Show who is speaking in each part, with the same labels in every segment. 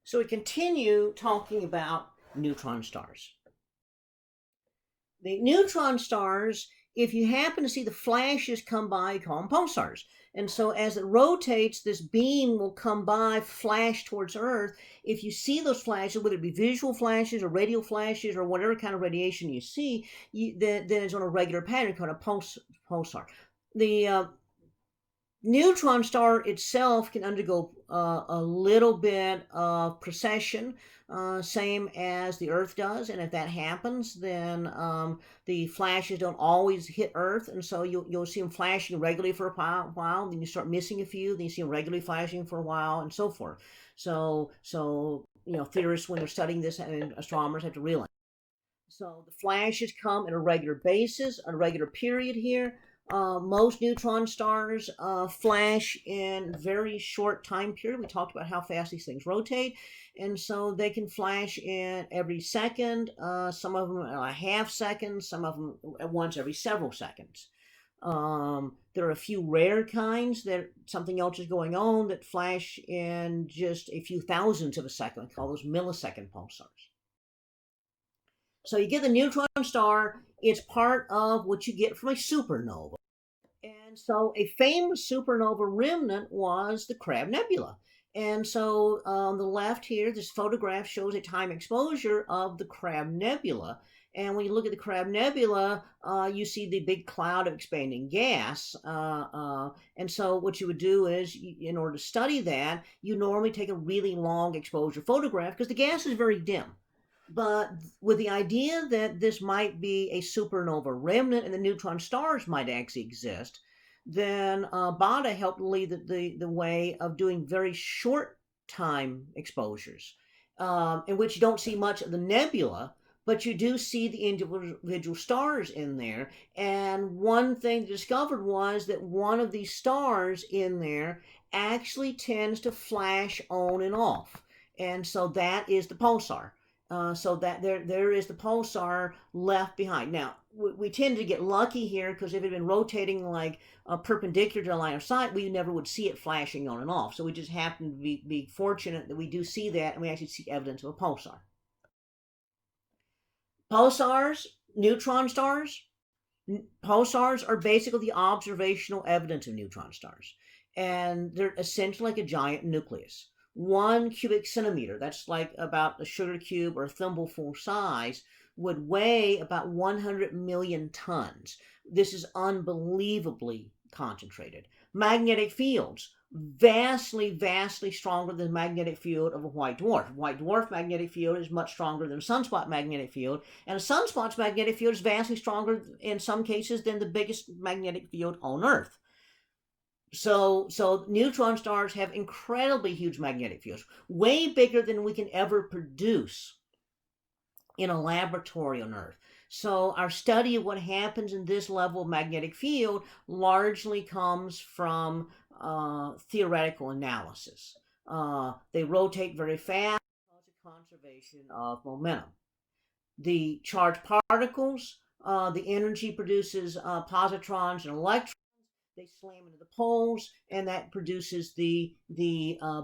Speaker 1: So we continue talking about neutron stars. The neutron stars, if you happen to see the flashes come by, you call them pulsars. And so as it rotates, this beam will come by, flash towards Earth. If you see those flashes, whether it be visual flashes or radio flashes or whatever kind of radiation you see, then it's on a regular pattern called a pulsar. The neutron star itself can undergo a little bit of precession, same as the Earth does. And if that happens, then the flashes don't always hit Earth, and so you'll see them flashing regularly for a while. Then you start missing a few. Then you see them regularly flashing for a while, and so forth. So theorists, when they're studying this, and astronomers have to realize. So the flashes come at a regular basis, a regular period here. Most neutron stars flash in very short time period. We talked about how fast these things rotate, and so they can flash in every second. Some of them a half second, some of them at once every several seconds. There are a few rare kinds that something else is going on that flash in just a few thousandths of a second. We call those millisecond pulsars. So you get the neutron star. It's part of what you get from a supernova. And so a famous supernova remnant was the Crab Nebula. And so on the left here, this photograph shows a time exposure of the Crab Nebula. And when you look at the Crab Nebula, you see the big cloud of expanding gas. And so what you would do is, in order to study that, you normally take a really long exposure photograph because the gas is very dim. But with the idea that this might be a supernova remnant and the neutron stars might actually exist, then Bada helped lead the way of doing very short time exposures, in which you don't see much of the nebula, but you do see the individual stars in there. And one thing discovered was that one of these stars in there actually tends to flash on and off. And so that is the pulsar. So that there is the pulsar left behind. Now, we tend to get lucky here because if it had been rotating like perpendicular to the line of sight, we never would see it flashing on and off. So we just happen to be fortunate that we do see that, and we actually see evidence of a pulsar. Pulsars, neutron stars. Pulsars are basically the observational evidence of neutron stars, and they're essentially like a giant nucleus. 1 cubic centimeter, that's like about a sugar cube or a thimbleful size, would weigh about 100 million tons. This is unbelievably concentrated. Magnetic fields, vastly, vastly stronger than the magnetic field of a white dwarf. White dwarf magnetic field is much stronger than a sunspot magnetic field, and a sunspot's magnetic field is vastly stronger in some cases than the biggest magnetic field on Earth. So neutron stars have incredibly huge magnetic fields, way bigger than we can ever produce in a laboratory on Earth. So our study of what happens in this level of magnetic field largely comes from theoretical analysis. They rotate very fast because of conservation of momentum. The charged particles, the energy produces positrons and electrons. They slam into the poles, and that produces the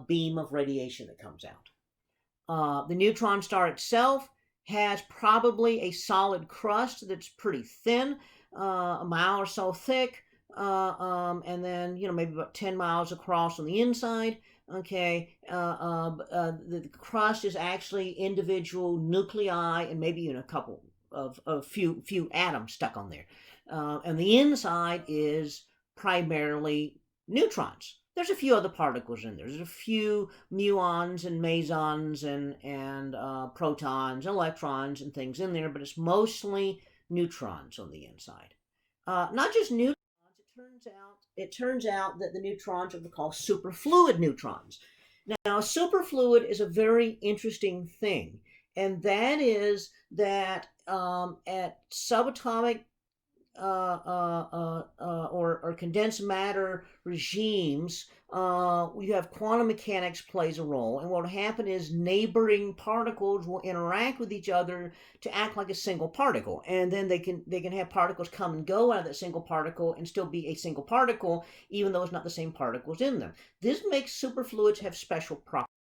Speaker 1: beam of radiation that comes out. The neutron star itself has probably a solid crust that's pretty thin, a mile or so thick, and then maybe about 10 miles across on the inside. Okay, the crust is actually individual nuclei and maybe even a couple of few atoms stuck on there, and the inside is primarily neutrons. There's a few other particles in there. There's a few muons and mesons and protons, electrons, and things in there, but it's mostly neutrons on the inside. Not just neutrons. It turns out that the neutrons are called superfluid neutrons. Now, superfluid is a very interesting thing, and that is that at subatomic or condensed matter regimes, you have quantum mechanics plays a role, and what will happen is neighboring particles will interact with each other to act like a single particle, and then they can have particles come and go out of that single particle and still be a single particle, even though it's not the same particles in them. This makes superfluids have special properties.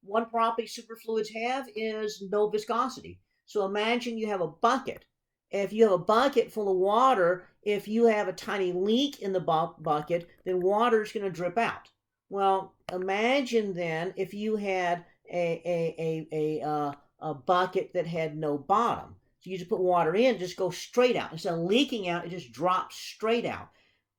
Speaker 1: One property superfluids have is no viscosity. So imagine you have a bucket. If you have a bucket full of water, if you have a tiny leak in the bucket, then water is going to drip out. Well, imagine then if you had a bucket that had no bottom. So you just put water in, it just goes straight out. Instead of leaking out, it just drops straight out.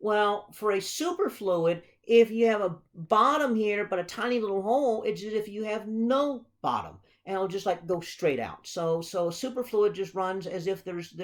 Speaker 1: Well, for a superfluid, if you have a bottom here but a tiny little hole, it's as if you have no bottom, and it'll just like go straight out. So superfluid just runs as if there's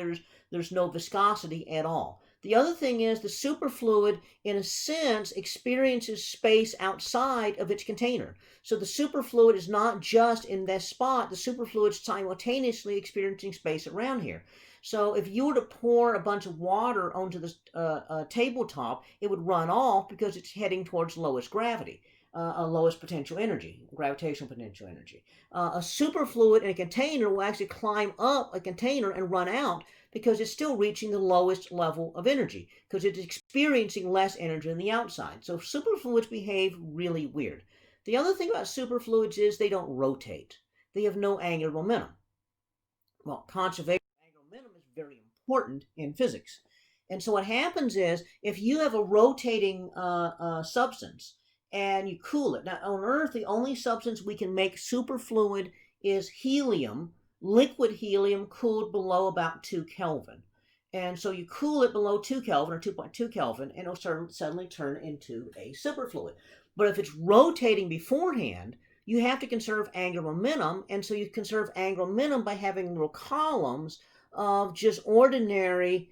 Speaker 1: no viscosity at all. The other thing is the superfluid, in a sense, experiences space outside of its container. So the superfluid is not just in that spot. The superfluid is simultaneously experiencing space around here. So if you were to pour a bunch of water onto the tabletop, it would run off because it's heading towards lowest gravity, lowest potential energy, gravitational potential energy. A superfluid in a container will actually climb up a container and run out because it's still reaching the lowest level of energy because it's experiencing less energy on the outside. So superfluids behave really weird. The other thing about superfluids is they don't rotate. They have no angular momentum. Well, conservation of angular momentum is very important in physics. And so what happens is if you have a rotating substance and you cool it. Now on Earth, the only substance we can make superfluid is helium, liquid helium cooled below about 2 Kelvin. And so you cool it below 2 Kelvin or 2.2 Kelvin and it'll suddenly turn into a superfluid. But if it's rotating beforehand, you have to conserve angular momentum, and so you conserve angular momentum by having little columns of just ordinary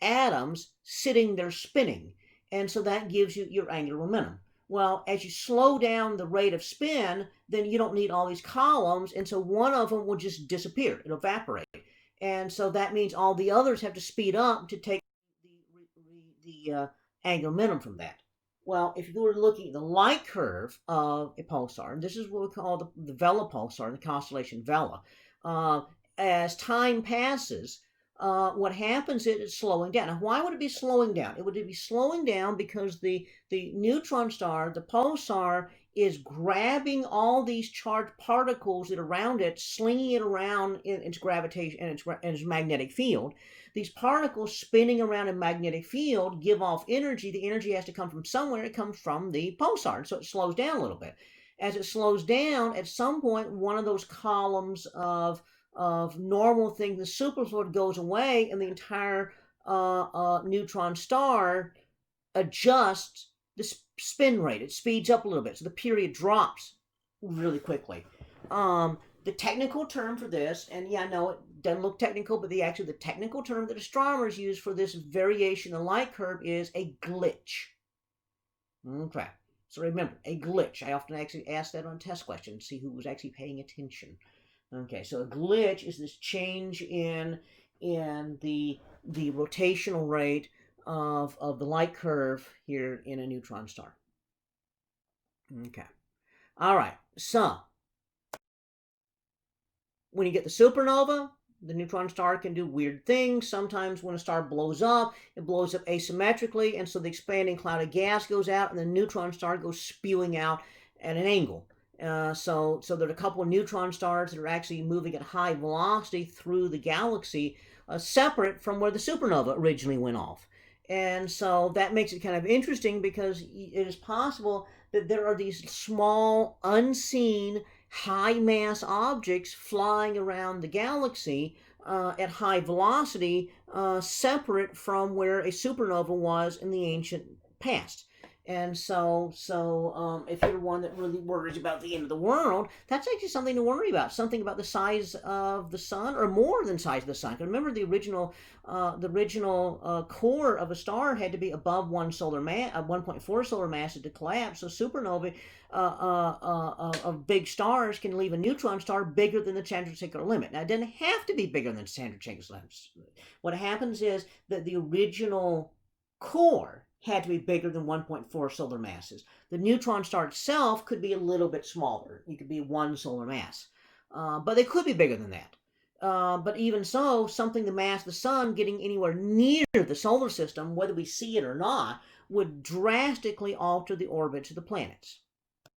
Speaker 1: atoms sitting there spinning, and so that gives you your angular momentum. Well, as you slow down the rate of spin, then you don't need all these columns, and so one of them will just disappear. It'll evaporate, and so that means all the others have to speed up to take the angular momentum from that. Well, if you were looking at the light curve of a pulsar, and this is what we call the Vela pulsar, the constellation Vela, as time passes, what happens is it's slowing down. Now, why would it be slowing down? It would be slowing down because the neutron star, the pulsar, is grabbing all these charged particles that are around it, slinging it around in its gravitation and its magnetic field. These particles spinning around a magnetic field give off energy. The energy has to come from somewhere. It comes from the pulsar, so it slows down a little bit. As it slows down, at some point, one of those columns of normal things, the superfluid, goes away, and the entire neutron star adjusts the spin rate. It speeds up a little bit, so the period drops really quickly. The technical term for this, and yeah, I know it doesn't look technical, but the technical term that astronomers use for this variation in the light curve is a glitch. Okay, so remember, a glitch. I often actually ask that on test questions, see who was actually paying attention. Okay, so a glitch is this change in the rotational rate of the light curve here in a neutron star. Okay, all right, so when you get the supernova, the neutron star can do weird things. Sometimes when a star blows up, it blows up asymmetrically, and so the expanding cloud of gas goes out, and the neutron star goes spewing out at an angle. So there are a couple of neutron stars that are actually moving at high velocity through the galaxy, separate from where the supernova originally went off. And so that makes it kind of interesting because it is possible that there are these small, unseen, high mass objects flying around the galaxy at high velocity, separate from where a supernova was in the ancient past. And so if you're one that really worries about the end of the world, that's actually something to worry about. Something about the size of the sun, or more than the size of the sun. Remember, the original core of a star had to be above 1.4 solar masses to collapse. So supernovae of big stars can leave a neutron star bigger than the Chandrasekhar limit. Now, it doesn't have to be bigger than the Chandrasekhar limit. What happens is that the original core had to be bigger than 1.4 solar masses. The neutron star itself could be a little bit smaller. It could be 1 solar mass. But they could be bigger than that. But even so, something the mass of the sun getting anywhere near the solar system, whether we see it or not, would drastically alter the orbits of the planets.